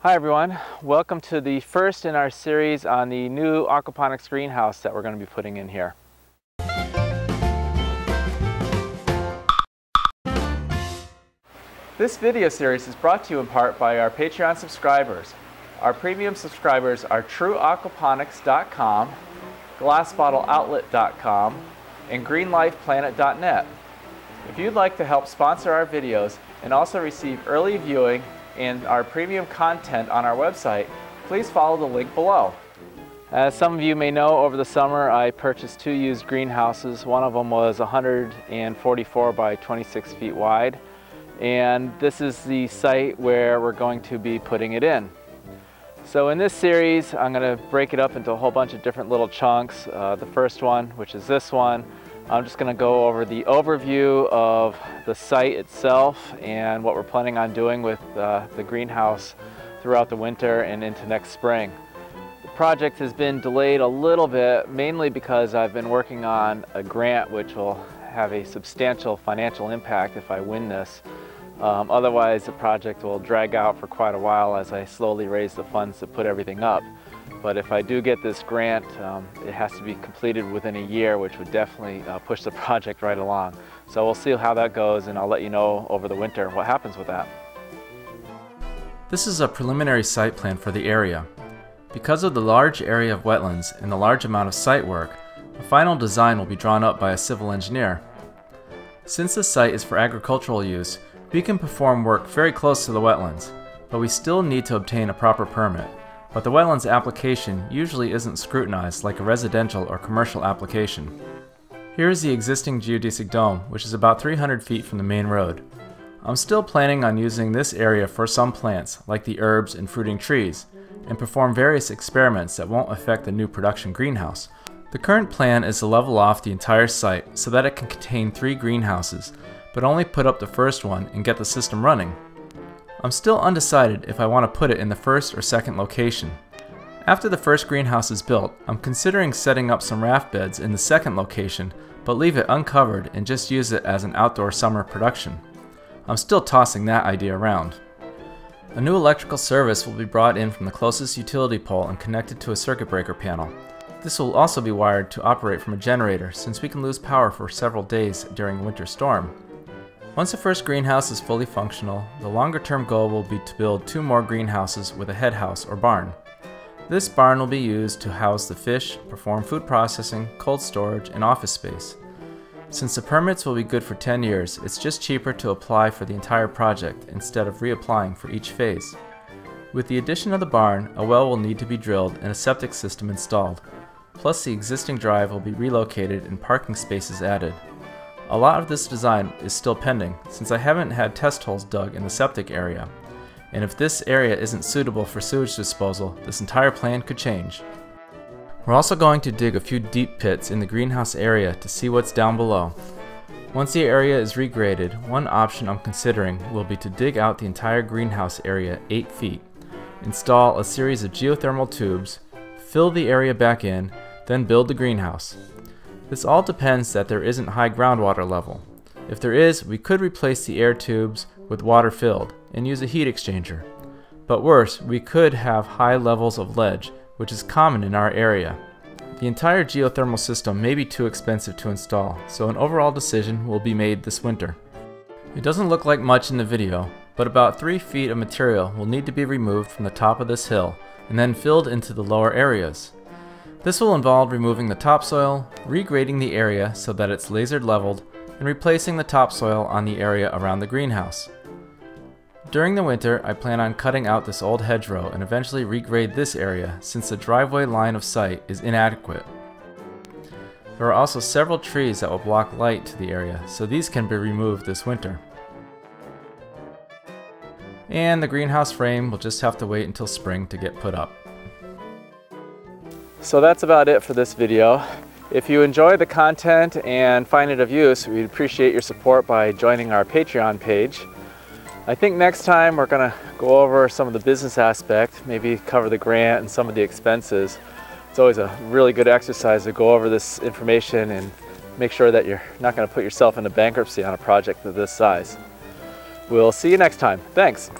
Hi everyone, welcome to the first in our series on the new aquaponics greenhouse that we're going to be putting in here. This video series is brought to you in part by our Patreon subscribers. Our premium subscribers are TrueAquaponics.com, GlassBottleOutlet.com, and GreenLifePlanet.net. If you'd like to help sponsor our videos and also receive early viewing and our premium content on our website, please follow the link below. As some of you may know, over the summer I purchased 2 used greenhouses. One of them was 144 by 26 feet wide, and this is the site where we're going to be putting it in. So in this series I'm going to break it up into a whole bunch of different little chunks. The first one, which is this one, I'm just going to go over the overview of the site itself and what we're planning on doing with the greenhouse throughout the winter and into next spring. The project has been delayed a little bit, mainly because I've been working on a grant which will have a substantial financial impact if I win this. Otherwise the project will drag out for quite a while as I slowly raise the funds to put everything up. But if I do get this grant, it has to be completed within a year, which would definitely push the project right along. So we'll see how that goes, and I'll let you know over the winter what happens with that. This is a preliminary site plan for the area. Because of the large area of wetlands and the large amount of site work, a final design will be drawn up by a civil engineer. Since the site is for agricultural use, we can perform work very close to the wetlands, but we still need to obtain a proper permit. But the wetlands application usually isn't scrutinized like a residential or commercial application. Here is the existing geodesic dome, which is about 300 feet from the main road. I'm still planning on using this area for some plants, like the herbs and fruiting trees, and perform various experiments that won't affect the new production greenhouse. The current plan is to level off the entire site so that it can contain 3 greenhouses, but only put up the first one and get the system running. I'm still undecided if I want to put it in the first or second location. After the first greenhouse is built, I'm considering setting up some raft beds in the second location, but leave it uncovered and just use it as an outdoor summer production. I'm still tossing that idea around. A new electrical service will be brought in from the closest utility pole and connected to a circuit breaker panel. This will also be wired to operate from a generator, since we can lose power for several days during a winter storm. Once the first greenhouse is fully functional, the longer-term goal will be to build 2 more greenhouses with a head house or barn. This barn will be used to house the fish, perform food processing, cold storage, and office space. Since the permits will be good for 10 years, it's just cheaper to apply for the entire project instead of reapplying for each phase. With the addition of the barn, a well will need to be drilled and a septic system installed. Plus, the existing drive will be relocated and parking spaces added. A lot of this design is still pending, since I haven't had test holes dug in the septic area, and if this area isn't suitable for sewage disposal, this entire plan could change. We're also going to dig a few deep pits in the greenhouse area to see what's down below. Once the area is regraded, one option I'm considering will be to dig out the entire greenhouse area 8 feet, install a series of geothermal tubes, fill the area back in, then build the greenhouse. This all depends that there isn't high groundwater level. If there is, we could replace the air tubes with water filled and use a heat exchanger. But worse, we could have high levels of ledge, which is common in our area. The entire geothermal system may be too expensive to install, so an overall decision will be made this winter. It doesn't look like much in the video, but about 3 feet of material will need to be removed from the top of this hill and then filled into the lower areas. This will involve removing the topsoil, regrading the area so that it's laser leveled, and replacing the topsoil on the area around the greenhouse. During the winter, I plan on cutting out this old hedgerow and eventually regrade this area, since the driveway line of sight is inadequate. There are also several trees that will block light to the area, so these can be removed this winter. And the greenhouse frame will just have to wait until spring to get put up. So that's about it for this video. If you enjoy the content and find it of use, we'd appreciate your support by joining our Patreon page. I think next time we're going to go over some of the business aspect, maybe cover the grant and some of the expenses. It's always a really good exercise to go over this information and make sure that you're not going to put yourself into bankruptcy on a project of this size. We'll see you next time. Thanks.